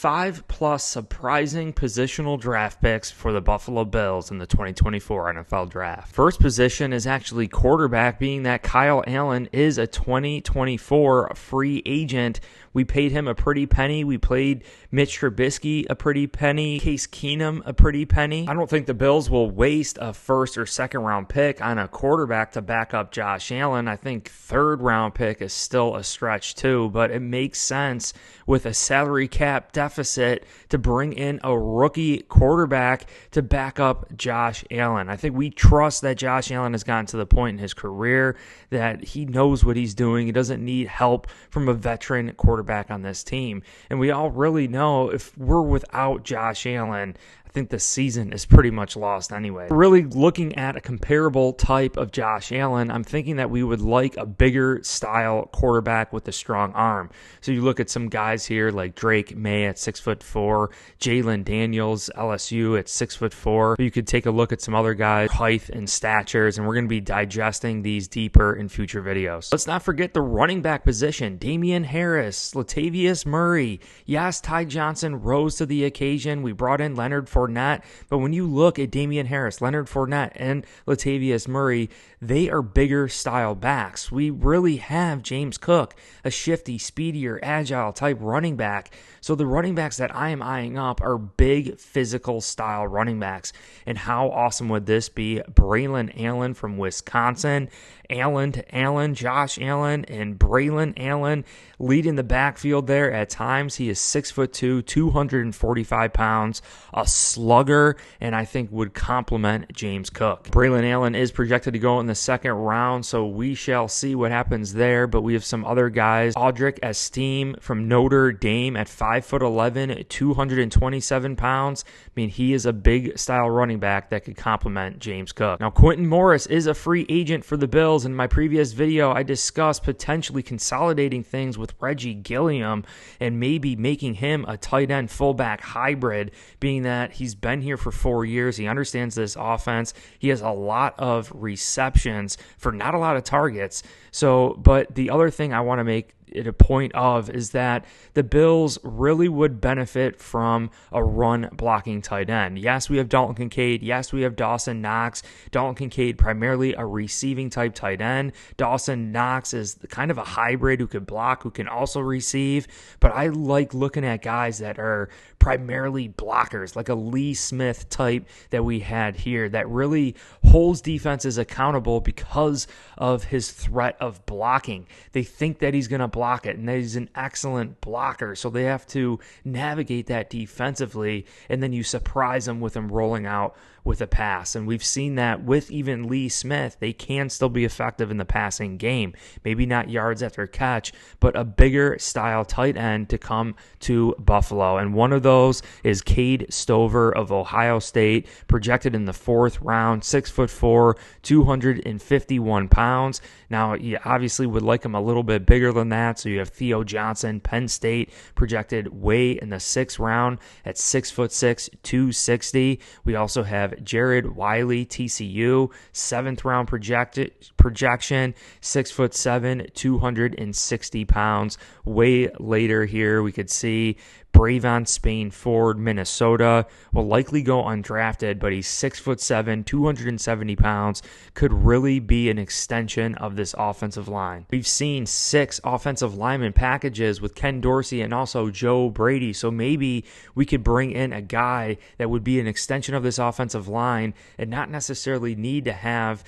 5+ surprising positional draft picks for the Buffalo Bills in the 2024 NFL Draft. First position is actually quarterback, being that Kyle Allen is a 2024 free agent. We paid him a pretty penny. We played Mitch Trubisky a pretty penny, Case Keenum a pretty penny. I don't think the Bills will waste a first or second round pick on a quarterback to back up Josh Allen. I think third round pick is still a stretch too, but it makes sense with a salary cap deficit to bring in a rookie quarterback to back up Josh Allen. I think we trust that Josh Allen has gotten to the point in his career that he knows what he's doing. He doesn't need help from a veteran quarterback on this team. And we all really know if we're without Josh Allen, I think the season is pretty much lost anyway. Really looking at a comparable type of Josh Allen, I'm thinking that we would like a bigger style quarterback with a strong arm. So you look at some guys here like Drake May at 6'4", Jalen Daniels, LSU at 6'4". You could take a look at some other guys, height and statures, and we're going to be digesting these deeper in future videos. Let's not forget the running back position. Damian Harris, Latavius Murray. Yes, Ty Johnson rose to the occasion. We brought in Leonard Fournette, but when you look at Damian Harris, Leonard Fournette, and Latavius Murray, they are bigger style backs. We really have James Cook, a shifty, speedier, agile type running back. So the running backs that I am eyeing up are big physical style running backs. And how awesome would this be? Braylon Allen from Wisconsin, Allen to Allen, Josh Allen and Braylon Allen leading the backfield there. At times, he is 6'2", 245 pounds, a slugger, and I think would complement James Cook. Braylon Allen is projected to go in the second round, so we shall see what happens there. But we have some other guys. Audric Esteem from Notre Dame at 5'11", 227 pounds. I mean, he is a big style running back that could complement James Cook. Now, Quentin Morris is a free agent for the Bills. In my previous video, I discussed potentially consolidating things with Reggie Gilliam and maybe making him a tight end fullback hybrid, being that he's been here for 4 years. He understands this offense. He has a lot of receptions for not a lot of targets. But the other thing I want to make it a point of is that the Bills really would benefit from a run blocking tight end. Yes, we have Dalton Kincaid. Yes, we have Dawson Knox. Dalton Kincaid primarily a receiving type tight end. Dawson Knox is kind of a hybrid who could block, who can also receive. But I like looking at guys that are primarily blockers, like a Lee Smith type that we had here that really holds defenses accountable because of his threat of blocking. They think that he's going to block it and that he's an excellent blocker, so they have to navigate that defensively, and then you surprise them with him rolling out with a pass. And we've seen that with even Lee Smith. They can still be effective in the passing game. Maybe not yards after catch, but a bigger style tight end to come to Buffalo. And one of those is Cade Stover of Ohio State, projected in the 4th round, 6'4", 251 pounds. Now, you obviously would like him a little bit bigger than that. So you have Theo Johnson, Penn State, projected way in the 6th round at 6'6", 260. We also have Jared Wiley, TCU, 7th round projection, 6'7", 260 pounds. Way later here, we could see Bravon Spain-Ford, Minnesota, will likely go undrafted, but he's 6'7", 270 pounds, could really be an extension of this offensive line. We've seen 6 offensive lineman packages with Ken Dorsey and also Joe Brady, so maybe we could bring in a guy that would be an extension of this offensive line and not necessarily need to have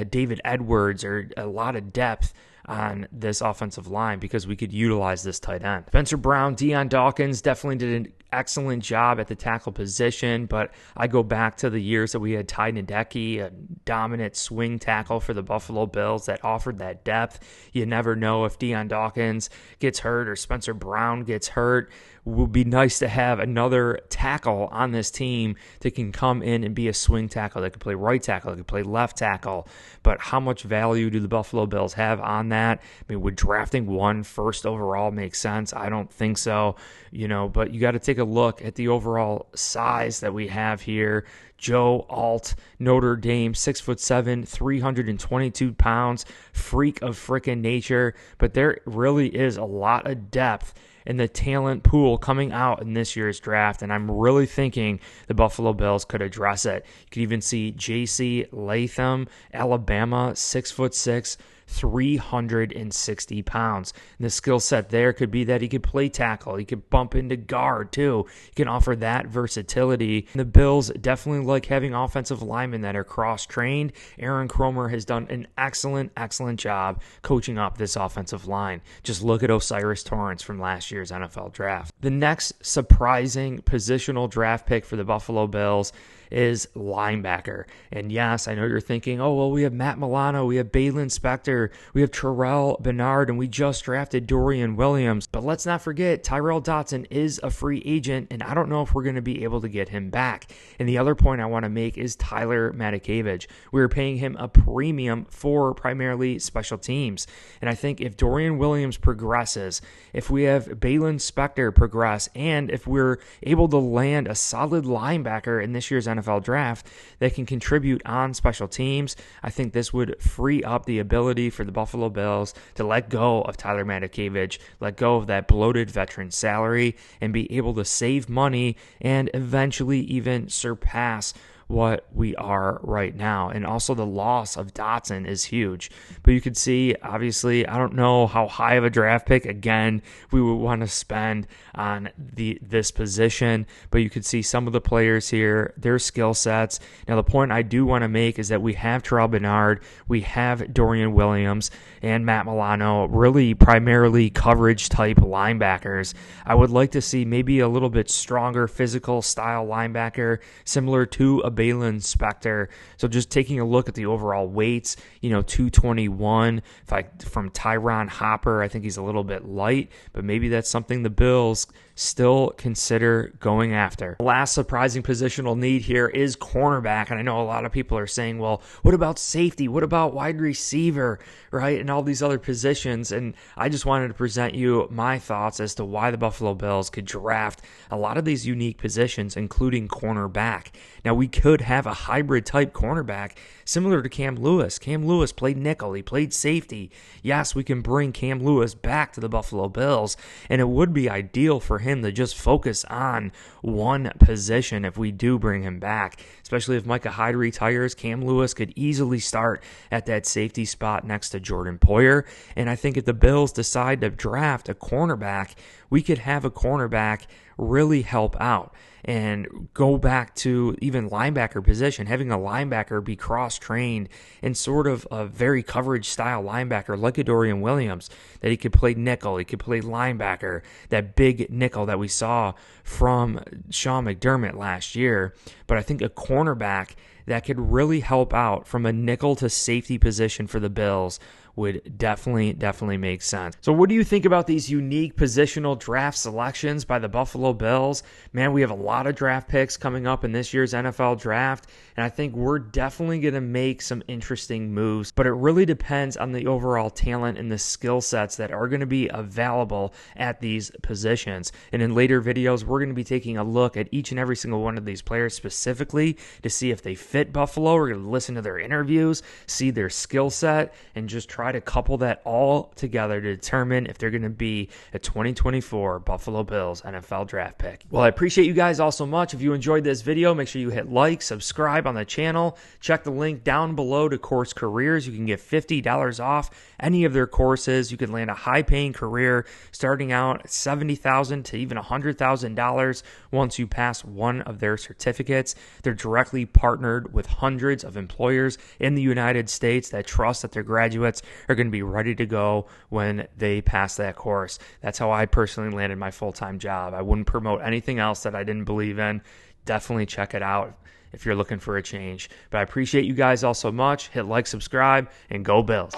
David Edwards or a lot of depth on this offensive line because we could utilize this tight end. Spencer Brown, Deion Dawkins definitely did an excellent job at the tackle position, but I go back to the years that we had Ty Ndecky, a dominant swing tackle for the Buffalo Bills that offered that depth. You never know if Deion Dawkins gets hurt or Spencer Brown gets hurt. It would be nice to have another tackle on this team that can come in and be a swing tackle, that could play right tackle, that could play left tackle. But how much value do the Buffalo Bills have on that? I mean, would drafting 1 first overall make sense? I don't think so, but you got to take a look at the overall size that we have here. Joe Alt, Notre Dame, 6'7", 322 pounds, freak of frickin' nature. But there really is a lot of depth in the talent pool coming out in this year's draft, and I'm really thinking the Buffalo Bills could address it. You could even see J.C. Latham, Alabama, 6'6", 360 pounds. And the skill set there could be that he could play tackle. He could bump into guard too. He can offer that versatility. And the Bills definitely like having offensive linemen that are cross-trained. Aaron Cromer has done an excellent job coaching up this offensive line. Just look at Osiris Torrance from last year's NFL draft. The next surprising positional draft pick for the Buffalo Bills is linebacker. And yes, I know you're thinking, oh, well, we have Matt Milano, we have Balin Spector, we have Terrell Bernard, and we just drafted Dorian Williams. But let's not forget, Tyrel Dotson is a free agent, and I don't know if we're going to be able to get him back. And the other point I want to make is Tyler Matakevich. We were paying him a premium for primarily special teams. And I think if Dorian Williams progresses, if we have Balin Spector progress, and if we're able to land a solid linebacker in this year's NFL draft that can contribute on special teams, I think this would free up the ability for the Buffalo Bills to let go of Tyler Matakevich, let go of that bloated veteran salary, and be able to save money and eventually even surpass what we are right now. And also the loss of Dotson is huge. But you could see, obviously, I don't know how high of a draft pick, again, we would want to spend on this position. But you could see some of the players here, their skill sets. Now, the point I do want to make is that we have Terrell Bernard, we have Dorian Williams, and Matt Milano, really primarily coverage type linebackers. I would like to see maybe a little bit stronger physical style linebacker, similar to a Balin Spector. So just taking a look at the overall weights, 221 from Tyron Hopper. I think he's a little bit light, but maybe that's something the Bills still consider going after. The last surprising positional need here is cornerback. And I know a lot of people are saying, well, what about safety? What about wide receiver, right? And all these other positions. And I just wanted to present you my thoughts as to why the Buffalo Bills could draft a lot of these unique positions, including cornerback. Now, we could have a hybrid type cornerback similar to Cam Lewis. Cam Lewis played nickel. He played safety. Yes, we can bring Cam Lewis back to the Buffalo Bills, and it would be ideal for him to just focus on one position if we do bring him back, especially if Micah Hyde retires. Cam Lewis could easily start at that safety spot next to Jordan Poyer, and I think if the Bills decide to draft a cornerback, we could have a cornerback really help out. And go back to even linebacker position, having a linebacker be cross-trained in sort of a very coverage-style linebacker like a Dorian Williams, that he could play nickel, he could play linebacker, that big nickel that we saw from Sean McDermott last year. But I think a cornerback that could really help out from a nickel to safety position for the Bills would definitely make sense. So what do you think about these unique positional draft selections by the Buffalo Bills? Man, we have a lot of draft picks coming up in this year's NFL draft, and I think we're definitely going to make some interesting moves, but it really depends on the overall talent and the skill sets that are going to be available at these positions. And in later videos, we're going to be taking a look at each and every single one of these players specifically to see if they fit Buffalo. We're going to listen to their interviews, see their skill set, and just try to couple that all together to determine if they're going to be a 2024 Buffalo Bills NFL draft pick. Well, I appreciate you guys all so much. If you enjoyed this video, make sure you hit like, subscribe on the channel. Check the link down below to Course Careers. You can get $50 off any of their courses. You can land a high-paying career starting out at $70,000 to even $100,000 once you pass one of their certificates. They're directly partnered with hundreds of employers in the United States that trust that their graduates are going to be ready to go when they pass that course. That's how I personally landed my full-time job. I wouldn't promote anything else that I didn't believe in. Definitely check it out if you're looking for a change. But I appreciate you guys all so much. Hit like, subscribe, and go Bills.